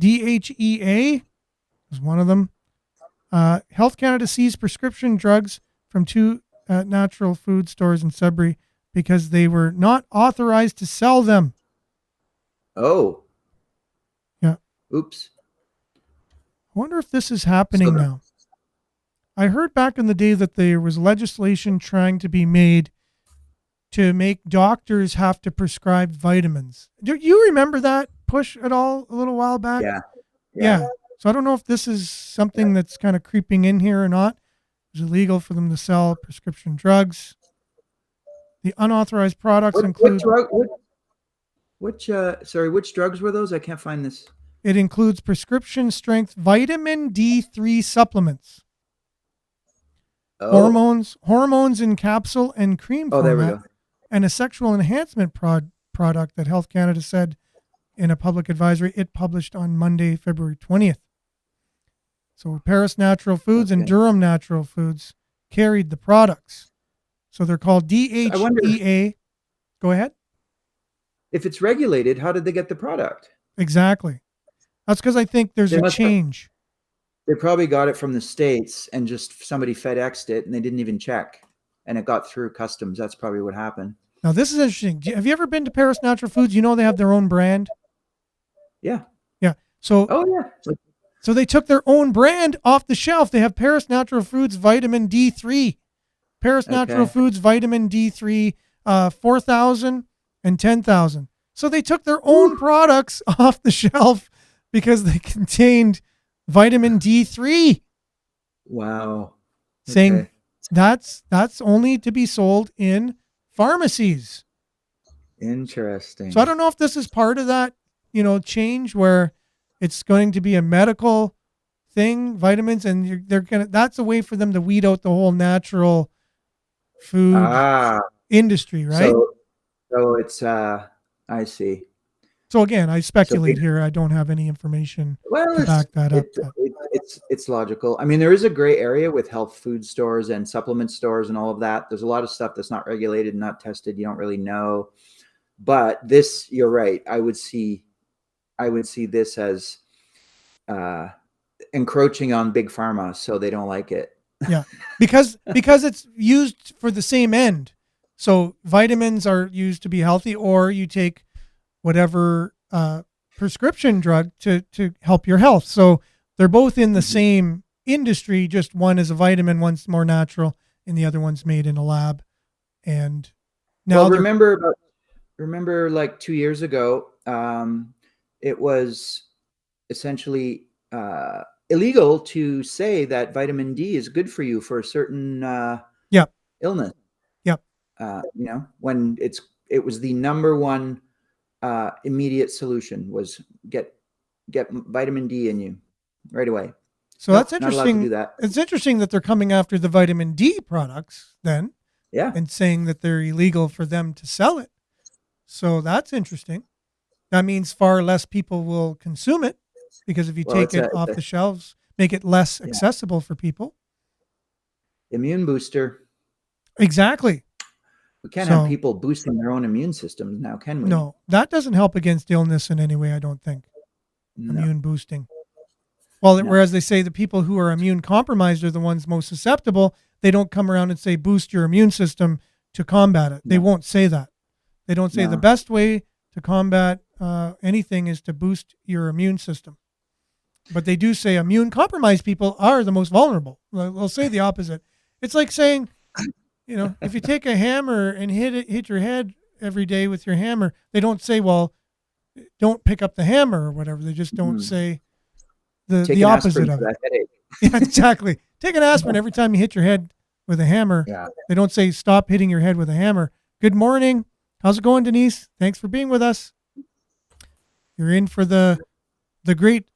DHEA is one of them. Health Canada seized prescription drugs from 2 natural food stores in Sudbury because they were not authorized to sell them. Oh. Yeah. Oops. I wonder if this is happening now. I heard back in the day that there was legislation trying to be made to make doctors have to prescribe vitamins. Do you remember that push at all a little while back? Yeah. So I don't know if this is something that's kind of creeping in here or not. It's illegal for them to sell prescription drugs. The unauthorized products include... Which drugs were those? I can't find this. It includes prescription strength vitamin D3 supplements. Hormones in capsule and cream format. There we go. And a sexual enhancement product that Health Canada said in a public advisory it published on Monday, February 20th. So Paris Natural Foods and Durham Natural Foods carried the products. So they're called DHEA. Go ahead. If it's regulated, how did they get the product? Exactly. That's because I think there's a change. They probably got it from the States and just somebody FedExed it and they didn't even check. And it got through customs. That's probably what happened. Now, this is interesting. Have you ever been to Paris Natural Foods? You know they have their own brand? Yeah. Yeah. So, Oh, yeah. so they took their own brand off the shelf. They have Paris Natural Foods Vitamin D3. Paris Natural Foods Vitamin D3, 4,000 and 10,000. So they took their own products off the shelf because they contained vitamin D3. Wow. Saying that's only to be sold in pharmacies. Interesting. So I don't know if this is part of that, change where it's going to be a medical thing, vitamins, and that's a way for them to weed out the whole natural food industry, right? So it's I see. So again, I speculate here. I don't have any information to back that up. It's logical. I mean, there is a gray area with health food stores and supplement stores and all of that. There's a lot of stuff that's not regulated, not tested. You don't really know. But this, you're right. I would see this as encroaching on big pharma, so they don't like it. Yeah, because it's used for the same end. So vitamins are used to be healthy, or you take whatever prescription drug to help your health. So they're both in the same industry, just one is a vitamin, one's more natural, and the other one's made in a lab. And now remember like 2 years ago, it was essentially illegal to say that vitamin D is good for you for a certain illness. Yep. When it was the number one immediate solution was get vitamin D in you right away. So that's interesting. Not allowed to do that. It's interesting that they're coming after the vitamin D products then. Yeah. And saying that they're illegal for them to sell it. So that's interesting. That means far less people will consume it, because if you take it off the shelves, make it less accessible for people. Immune booster. Exactly. We can't have people boosting their own immune systems now, can we? No, that doesn't help against illness in any way, I don't think. No. Immune boosting. Well, whereas they say the people who are immune compromised are the ones most susceptible, they don't come around and say boost your immune system to combat it. No. They won't say that. They don't say the best way to combat anything is to boost your immune system. But they do say immune compromised people are the most vulnerable. They'll say the opposite. It's like saying, if you take a hammer and hit your head every day with your hammer, they don't say, well, don't pick up the hammer or whatever. They just don't say the opposite of it. Yeah, exactly. Take an aspirin every time you hit your head with a hammer. Yeah. They don't say stop hitting your head with a hammer. Good morning. How's it going, Denise? Thanks for being with us. You're in for the great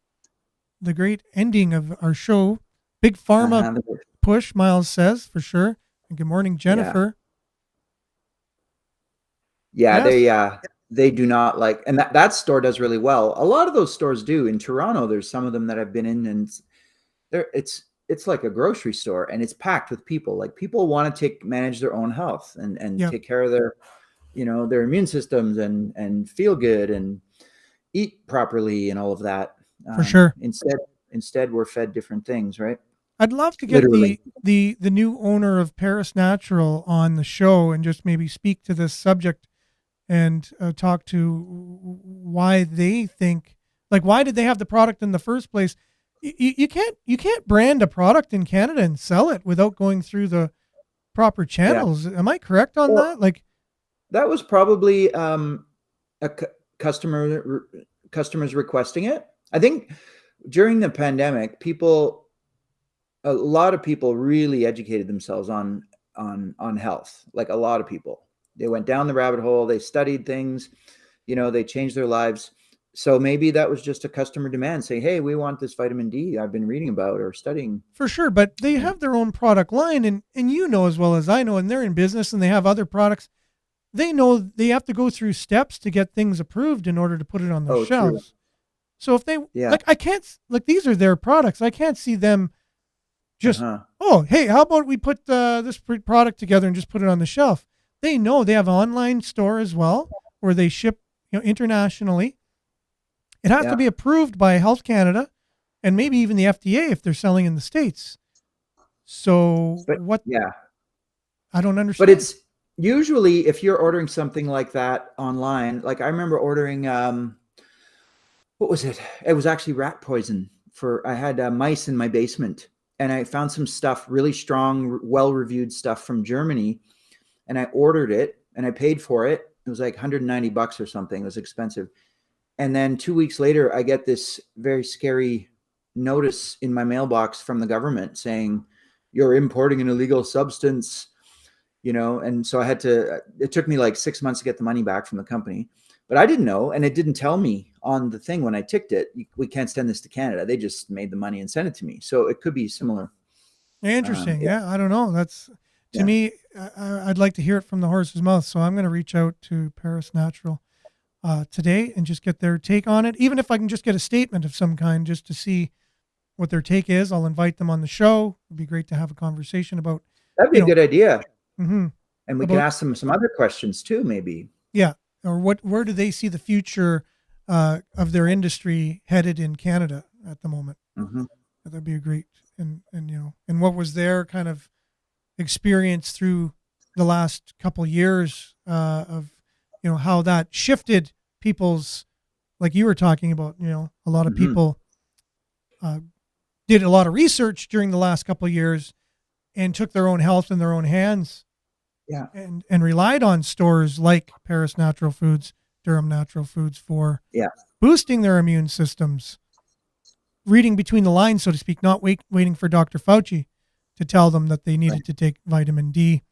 ending of our show. Big Pharma push, Miles says, for sure. And good morning, Jennifer. Yeah, yes. They do not like, and that store does really well. A lot of those stores do. In Toronto, there's some of them that I've been in, and it's like a grocery store, and it's packed with people. Like, people want to manage their own health and take care of their immune systems and feel good and eat properly and all of that. For sure. Instead, we're fed different things, right? I'd love to get the new owner of Paris Natural on the show and just maybe speak to this subject and talk to why they think, like, why did they have the product in the first place? You can't brand a product in Canada and sell it without going through the proper channels. Yeah. Am I correct on that? Like, that was probably a customers requesting it. I think during the pandemic, a lot of people really educated themselves on health. Like, a lot of people, they went down the rabbit hole. They studied things, they changed their lives. So maybe that was just a customer demand saying, hey, we want this vitamin D I've been reading about or studying. For sure. But they have their own product line, and as well as I know, and they're in business and they have other products. They know they have to go through steps to get things approved in order to put it on their shelves. True. So if they, these are their products. I can't see them just, hey, how about we put this product together and just put it on the shelf? They know they have an online store as well where they ship, internationally. It has to be approved by Health Canada and maybe even the FDA if they're selling in the States. So I don't understand. But usually if you're ordering something like that online, like I remember ordering, what was it? It was actually rat poison I had mice in my basement, and I found some stuff, really strong, well-reviewed stuff from Germany, and I ordered it and I paid for it. It was like $190 or something. It was expensive. And then 2 weeks later, I get this very scary notice in my mailbox from the government saying, you're importing an illegal substance, and so it took me like 6 months to get the money back from the company, but I didn't know. And it didn't tell me on the thing when I ticked it, we can't send this to Canada. They just made the money and sent it to me. So it could be similar. Interesting. I don't know. That's to me, I'd like to hear it from the horse's mouth. So I'm going to reach out to Paris Natural today and just get their take on it. Even if I can just get a statement of some kind, just to see what their take is. I'll invite them on the show. It'd be great to have a conversation about. That'd be a good idea. Mm-hmm. And we can ask them some other questions too, maybe. Yeah. Or where do they see the future of their industry headed in Canada at the moment? Mm-hmm. That'd be a great, and what was their kind of experience through the last couple of years of, how that shifted people's, like you were talking about, a lot of people did a lot of research during the last couple of years and took their own health in their own hands. Yeah. And relied on stores like Paris Natural Foods, Durham Natural Foods for boosting their immune systems, reading between the lines, so to speak, not waiting for Dr. Fauci to tell them that they needed to take vitamin D,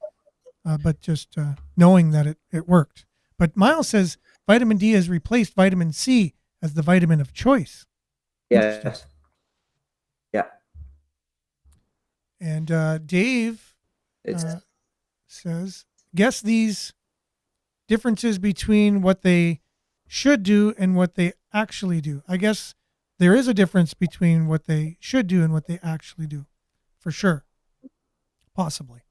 but just knowing that it worked. But Miles says vitamin D has replaced vitamin C as the vitamin of choice. Yes. Yeah. And Dave says, guess these differences between what they should do and what they actually do. I guess there is a difference between what they should do and what they actually do, for sure. Possibly.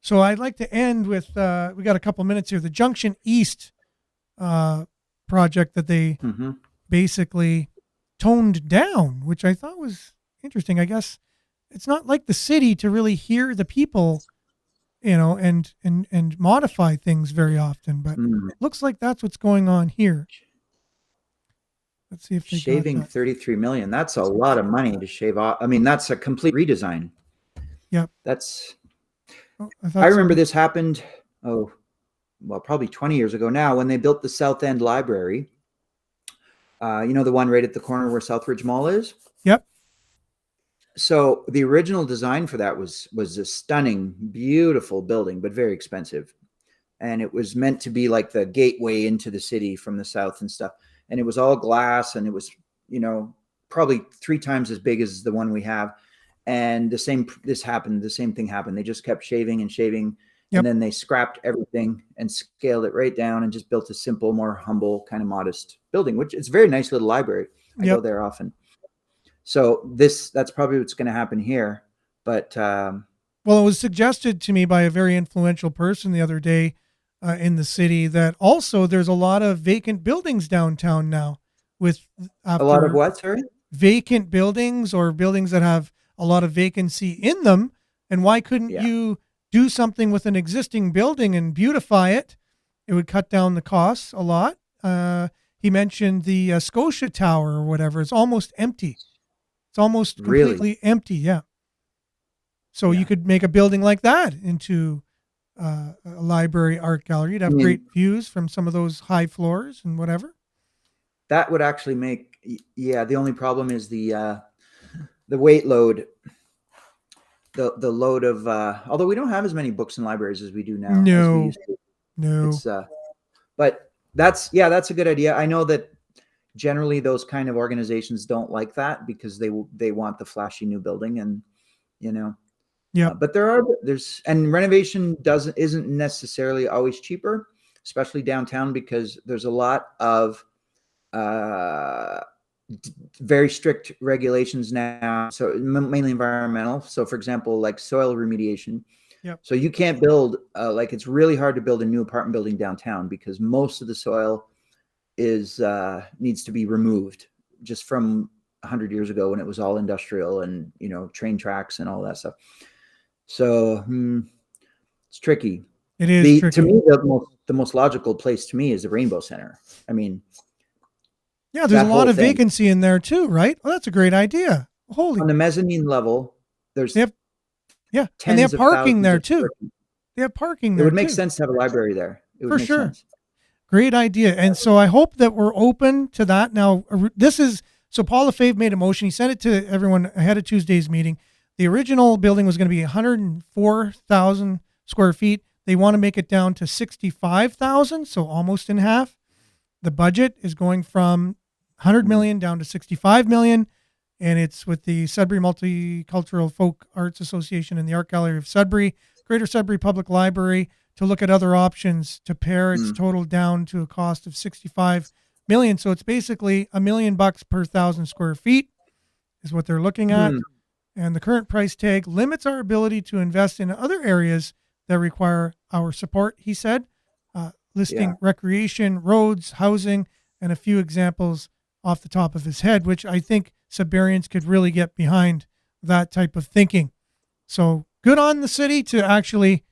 So I'd like to end with, we got a couple minutes here, the Junction East project that they basically toned down, which I thought was interesting. I guess it's not like the city to really hear the people, and modify things very often, but it looks like that's what's going on here. Let's see if they shaving 33 million. That's a lot of money to shave off. I mean, that's a complete redesign. Yep. I remember this happened, probably 20 years ago now, when they built the South End Library. The one right at the corner where Southridge Mall is? Yep. So the original design for that was a stunning, beautiful building, but very expensive. And it was meant to be like the gateway into the city from the south and stuff. And it was all glass, and it was, probably 3 times as big as the one we have. And the same thing happened. They just kept shaving and shaving. Yep. And then they scrapped everything and scaled it right down and just built a simple, more humble, kind of modest building, which is a very nice little library. I go there often. So that's probably what's going to happen here. But well, it was suggested to me by a very influential person the other day in the city that also there's a lot of vacant buildings downtown now. With a lot of what, sorry? Vacant buildings, or buildings that have a lot of vacancy in them. And why couldn't you do something with an existing building and beautify it? It would cut down the costs a lot. He mentioned the Scotia Tower or whatever. It's almost empty. It's almost completely empty. Yeah. So you could make a building like that into a library art gallery. You'd have great views from some of those high floors and whatever. That would actually make, the only problem is the weight load, the load of, although we don't have as many books in libraries as we do now. No. It's, but that's a good idea. I know that generally those kind of organizations don't like that because they want the flashy new building, and but and renovation isn't necessarily always cheaper, especially downtown, because there's a lot of very strict regulations now. So mainly environmental. So for example, like soil remediation. Yep. So you can't build it's really hard to build a new apartment building downtown because most of the soil needs to be removed just from 100 years ago when it was all industrial and train tracks and all that stuff. So it's tricky. It is to me, the most logical place to me is the Rainbow Center. I mean, yeah, there's a lot of vacancy in there too, right? Oh, that's a great idea. Holy. On the mezzanine level, there's and they have parking there too. They have parking there. It would make sense to have a library there. It would For make sure. sense. Great idea. And so I hope that we're open to that. Now, so Paul Lefebvre made a motion. He sent it to everyone ahead of Tuesday's meeting. The original building was going to be 104,000 square feet. They want to make it down to 65,000, so almost in half. The budget is going from 100 million down to 65 million, and it's with the Sudbury Multicultural Folk Arts Association and the Art Gallery of Sudbury, Greater Sudbury Public Library, to look at other options to pare its total down to a cost of 65 million. So it's basically $1 million per 1,000 square feet is what they're looking at. And the current price tag limits our ability to invest in other areas that require our support, he said, listing recreation, roads, housing, and a few examples off the top of his head, which I think Sudburyans could really get behind that type of thinking. So good on the city to actually,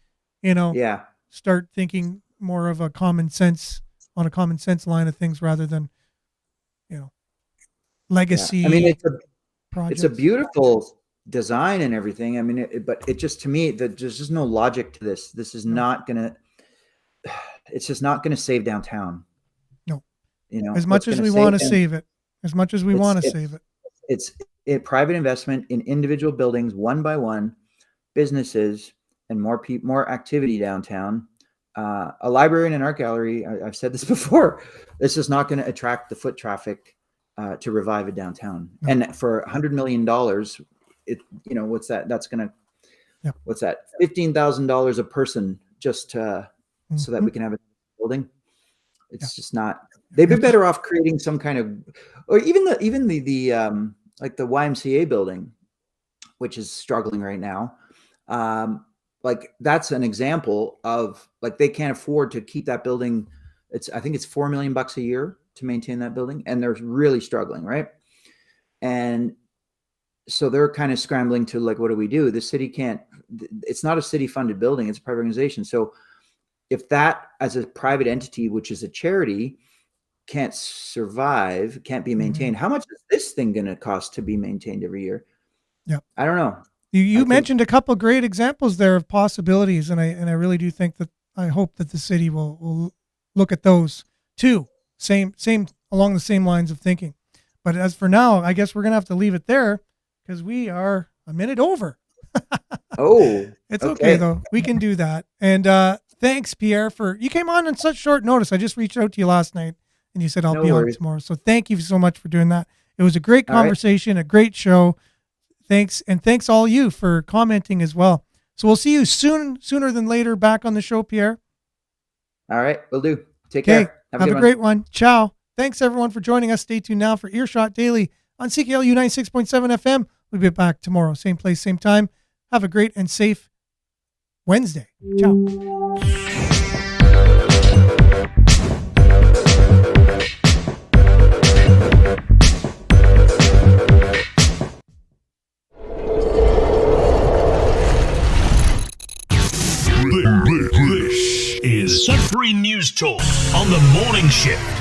start thinking more of a common sense line of things rather than, legacy. Yeah. I mean, projects. It's a beautiful design and everything. I mean, but it just, to me, there's just no logic to this. This is not it's just not going to save downtown. No. As much as we want to save it, it's a private investment in individual buildings, one by one, businesses, and more activity downtown. A library and an art gallery, I've said this before, this is not going to attract the foot traffic to revive a downtown. No. And for $100 million, what's that? That's going to, what's that? $15,000 a person just so that we can have a building. It's just not. They'd be better off creating some kind of, or even the like the YMCA building, which is struggling right now. Like that's an example of, like, they can't afford to keep that building. I think it's $4 million a year to maintain that building, and they're really struggling, right? And so they're kind of scrambling to, like, what do we do? The city can't. It's not a city funded building; it's a private organization. So if that, as a private entity, which is a charity, can't survive, can't be maintained, how much is this thing going to cost to be maintained every year? Yeah, I don't know. You mentioned a couple of great examples there of possibilities, and I really do think that, I hope that the city will look at those too. Same along the same lines of thinking. But as for now, I guess we're gonna have to leave it there because we are a minute over. It's okay though. We can do that. And thanks, Pierre, you came on such short notice. I just reached out to you last night, and you said I'll be on tomorrow. So thank you so much for doing that. It was a great conversation, a great show. Thanks, and thanks all you for commenting as well. So we'll see you sooner than later back on the show, Pierre. All right, will do. Take care. Have a great one. Ciao. Thanks everyone for joining us. Stay tuned now for Earshot Daily on CKLU 96.7 FM. We'll be back tomorrow, same place, same time. Have a great and safe Wednesday. Ciao. This is Sudbury News Talk on the morning shift.